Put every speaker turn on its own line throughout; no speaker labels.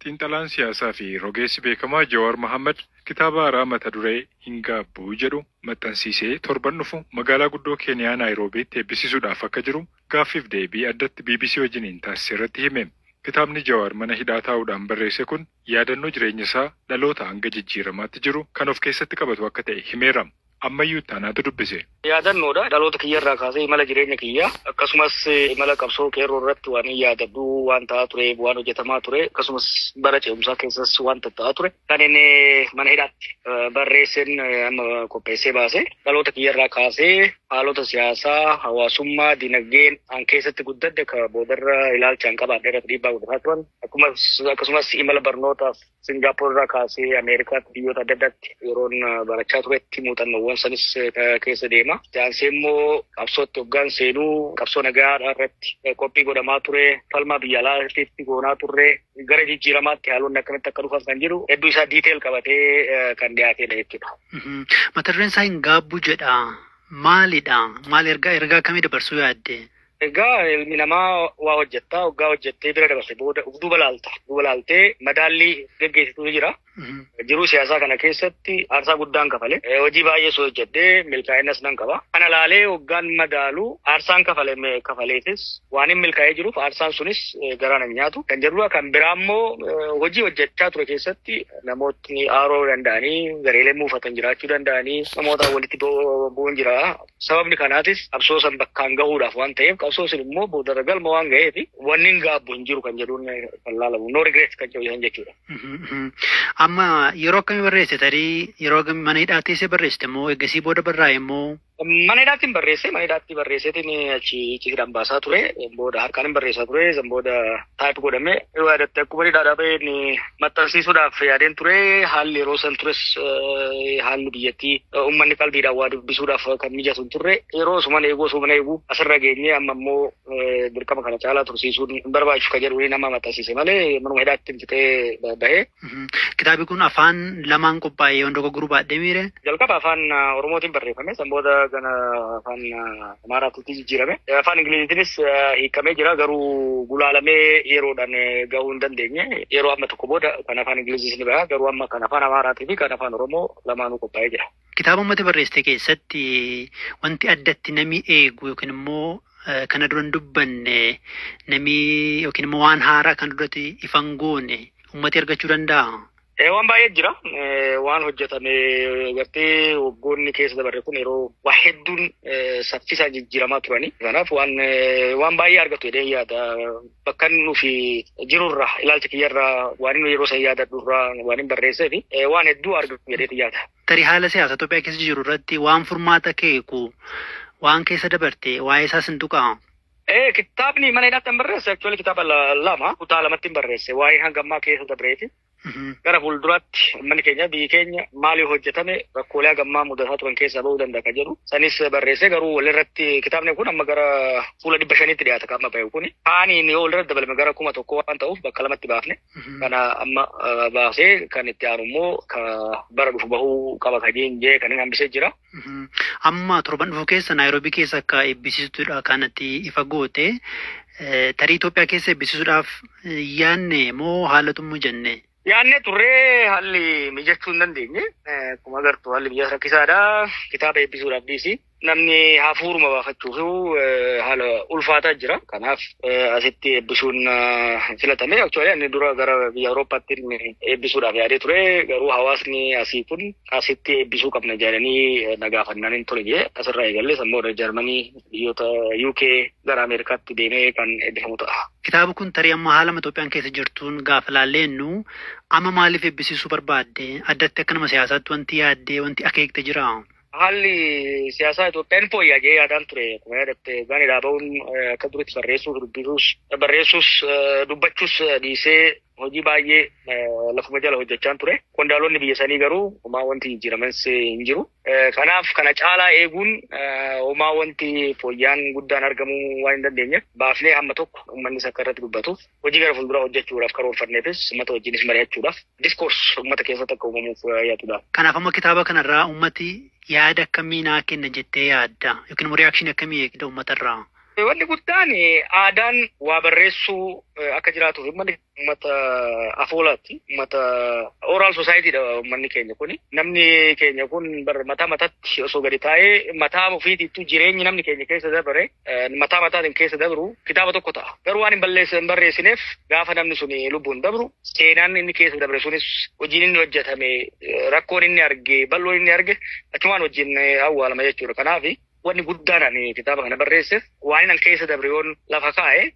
Xiinxalaan siyaasaa fi rogeessi beekamaa Jawaar Mohaammed kitaaba haaraa mata duree hin gaabbu jedhu maxxansiisee torban dhufu magaalaa guddoo Keeniyaa Naayiroobiitti eebbisiisuudhaaf akka jiru gaaffiif deebii addatti BBC wajjiniin taasise irratti hime. Kitaabni Jawaar mana hidhaa taa'uudhaan barreesse kun yaadannoo jireenya isaa dhaloota hanga jijjiiramaatti jiru kan of keessatti qabatu akka ta'e himeera. Ammayyuu taanaatu dubbise.
Yaadannoodha dhaloota kiyyarraa kaasee imala jireenya kiyyaa akkasumas imala qabsoo qeerroo irratti waan yaadadhu waan ta'aa ture waan hojjetamaa ture akkasumas bara ce'umsaa keessas waan ta'aa ture kan inni mana hidhaatti barreesseen amma qopheessee baase dhaloota kiyyarraa kaasee haalota siyaasaa hawaasummaa dinagdeen an keessatti guddadde ka boodarra ilaalchaan qabaadhe irratti dhiibbaa guddataa turan akkasumas imala barnootaaf Singapore irraa kaasee Ameerikaatti biyyoota adda addaatti yeroon barachaa turetti muuxannoowwan sanis keessa deema. Jaansee immoo qabsootti hoggaan seenuu qabsoo nagaa irratti qophii godhamaa ture falmaa biyya alaatti goonaa turre gara jijjiiramaatti haalonni akkamitti akka dhufan kan jiru hedduu isaa diiteel qabatee kan dhiyaatedha jechuudha.
Mata dureen isaa hin gaabbu jedha. Maalidha? Maal ergaa akkamii dabarsuu yaadde?
Egaa ilmi namaa waa hojjettaa hoggaa hojjettee bira dabarse booda duuba laaltee madaallii geggeessitu jira. Jiruu siyaasaa kana keessatti aarsaa guddaan kafale hojii baay'ee soo hojjettee milkaa'innas nan qaba. Kana laalee hoggaan madaalu aarsaan kafaleetis waan hin milkaa'ee jiruuf aarsaan sunis garaan hin nyaatu. Kan jedhudha kan biraa immoo hojii hojjechaa ture keessatti namootni aaroo danda'anii gareelee muufatan jiraachuu danda'anii namoota walitti bu'uun jira. Sababni kanaatis qabsoo san bakkaan gahuudhaaf waan ta'eef qabsoo sun immoo boodarra galma waan ga'eef wanni hin gaabbu hin jiru kan jedhuun kan laalamu. No regrets kan jedhu jechuudha.
Amma yeroo akkamii barreesse tarii yeroo mana hidhaatti barreessite moo eegasii booda barraa'e moo?
Mana hidhaatti barreesseetiin achi baasaa ture booda harkaan hin barreessaa ture san booda taayip godhame yaadatte akkuma hidhaadhaa baheen maxxansiisuudhaaf yaadeen ture haalli yeroo san tures haalli biyyattii uummanni qalbiidhaan waa dubbisuudhaaf kan mijatu turre yeroo suman eeguu asirra geenye amma immoo dirqama kana caalaa tursiisuun hin barbaachisu kan jedhu nama maxxansiise malee manuma hidhaatti fixee bahee.
Kitaabi kun afaan lamaan qophaa'ee waan dogoggoruu baadhee miire?
Jalqaba afaan Oromootiin barreeffame san booda gana afaan Amaaraatti jijjiirame. Afaan Ingiliziitiinis hiikamee jira garuu gulaalamee yeroodhaan gahuu hin dandeenye. Yeroo amma tokko booda kan afaan Ingiliziis ni baha garuu amma kan afaan Amaaraatii fi kan afaan Oromoo lamaanuu qophaa'ee jira.
Kitaaba uummata barreessite keessatti wanti addatti namni eegu yookiin immoo kana dura hin dubbanne namni yookiin immoo waan haaraa kan duratti ifan goone uummati argachuu danda'a.
Waan baay'ee jira. Waan hojjetame gartee waggoonni keessa dabarre kun yeroo waa hedduun saffisaan jijjiiramaa turani. Kanaaf waan baay'ee argatu jedhee yaada. Bakka nufi jirurra ilaalcha kiyyarraa waan inni yeroo san yaadadhurraa waan hin barreesseef waan hedduu argatu jedhee yaada.
Tarii haala siyaasa Itoophiyaa keessa jiru irratti waan furmaata keeku waan keessa dabarte waa'ee isaas hin tuqaa.
Kitaabni mana hidhaatti hin barreesse actually kitaaba lama kutaa lamatti hin barreesse waa'ee hangammaa keessa dabreeti. Gara fuulduraatti uummanni keenya biyyi keenya maaliif hojjetame rakkoolee hagammaa mudataa turan keessaa bahuu danda'a kan jedhu sanis barreessee garuu walirratti kitaabni kun amma gara fuula 500tti dhiyaata kan amma bahe kun kaaniin yoo walirratti dabalame gara 1,000 waan ta'uuf bakka lamatti baafne kana amma baasee kan itti aanu immoo bara dhufu bahuu qaba kan jee kan hin hambisee jira.
Amma torban dhufu keessa Naayiroobii keessa akka eebbisiistuudha kanatti ifa goote tarii Itoophiyaa keessa eebbisiisuudhaaf yaanne moo haalatu jenne?
Yaanne turree haalli mijachuu hin dandeenye. Akkuma agartu haalli biyya rakkisaadha. Kitaaba eebbisuudhaaf dhiisi. Namni hafuuruma baafachuuf haala ulfaataa jira. Kanaaf asitti eebbisuun filatame. Actually inni dura gara biyya Awurooppaatti eebbisuudhaaf yaadee ture. Garuu hawaasni asii kun asitti eebbisuu qabna jedhanii nagaafannaan hin tole jee asirraa eegalee sammuu Jarmanii biyyoota UK gara Ameerikaatti deemee kan eebbifamu ta'a.
Kitaaba kun tarii amma haala Itoophiyaan keessa jirtuun gaafa laallennu amma maaliif eebbisiisuu barbaadde? Addatti akka nama siyaasaatti wanti yaaddee wanti akeekte jira?
Haalli siyaasaa Itoophiyaan fooyya'aa jee yaadaan ture. Akkuma yaadatte gaaniidhaa bahuun akka duritti barreessuus dubbachuus dhiisee hojii baay'ee lafuma jala hojjechaa ture. Qondaalonni biyya sanii garuu homaa wanti jijjiirames hin jiru. Kanaaf kana caalaa eeguun homaa wanti fooyyaan guddaan argamuu waan hin dandeenyeef baafnee hamma tokko uummannis akka irratti dubbatuuf hojii gara fuulduraa hojjechuudhaaf karoorfanneefis uummata wajjinis mari'achuudhaaf diskoors uummata keessatti akka uumamuuf yaadudha.
Kanaaf amma kitaaba kanarraa uummati yaada akkamii naa kenna jettee yaadda yookiin immoo riyaakshinii akkamii eegda uummatarraa?
Wanni guddaan aadaan waa barreessuu akka jiraatuuf uummata afoolaatti uummata oral society dha uummanni keenya kuni. Namni keenya kun mataa mataatti osoo gadi taa'ee mataa ofiitiitu jireenyi namni keenya keessa dabre mataa mataatiin keessa dabru kitaaba tokko ta'a. Garuu waan hin barreessineef gaafa namni sun lubbuun dabru seenaan inni keessa dabre sunis hojiin inni hojjetame rakkoon inni arge bal'oo inni arge achumaan wajjin awwaalama jechuudha. Kanaaf wanni guddaan ani kitaaba kana barreesseef waan an keessa dabre yoon lafa kaa'e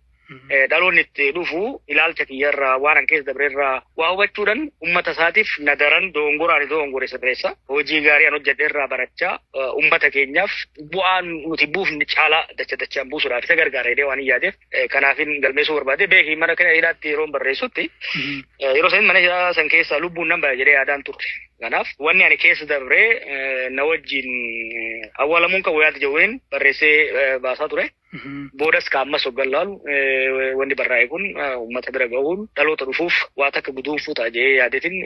dhaloonni itti dhufu ilaalcha kiyyarraa waan an keessa dabreerraa waa hubachuudhaan uummata isaatiif nadaran dogongoraan dogongore sirreessa hojii gaarii an hojjedheerraa barachaa uummata keenyaaf bu'aan nuti buufni caalaa dachaan buusuudhaaf isa gargaara jedhee waan yaadeef kanaafin galmeessuu barbaade beekii mana kana hidhaatti yeroon barreessutti yeroo san mana hidhaa san keessaa lubbuun nan bara jedhee yaadaan turre. Kanaaf wanni ani keessa dabree na wajjin awwaalamuun kan wayaati jawween barreessee baasaa ture. Boodas kaammas hoggan laalu wanni barraa'e kun uummata bira gahuun dhaloota dhufuuf waa takka guduunfuu ta'a jedhee yaadeetiin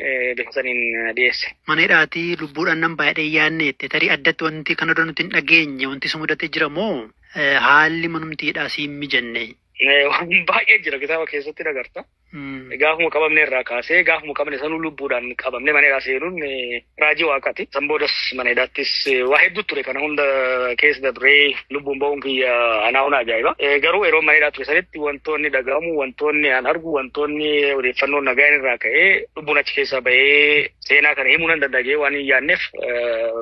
bifa saniin dhiyeesse.
Mana hidhaatii lubbuudhaan nan baay'ee yaadneette tarii addatti wanti kana dura nuti hin dhageenye wanti si mudatee jira moo haalli manumti hidhaa siin mijanne?
Baay'ee jira kitaaba keessatti agarta. Gaafuma qabamne irraa kaasee gaafuma qabne sanuu lubbuudhaan qabamne mana hidhaa seenuun raajii waaqaati. San boodas mana hidhaattis waa hedduu ture kana hunda keessa dabree lubbuun ba'uun kiyya anaa hunda ajaa'iba. Garuu yeroo mana hidhaa ture sanitti wantoonni dhagahamu wantoonni an argu wantoonni odeeffannoon nagaan irraa ka'ee lubbuun achi keessaa ba'ee seenaa kana himuu nan danda'ee waan hin yaadneef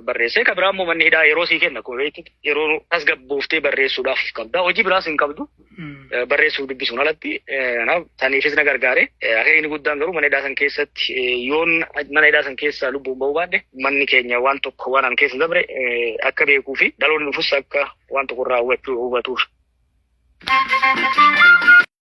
barreessee. Kan biraa immoo manni hidhaa yeroo sii kenna kun yeroo tasgabbooftee barreessuudhaaf qabda. Hojii biraas hin qabdu. Barreessuuf dubbisuun alatti saniifis na gargaare. Akka inni guddaan garuu mana hidhaa san keessatti yoon mana hidhaa san keessaa lubbuun ba'uu baadde manni keenya waan tokko waan an keessa dabre akka beekuu fi dhaloonni dhufus akka waan tokko irraa hubatuuf.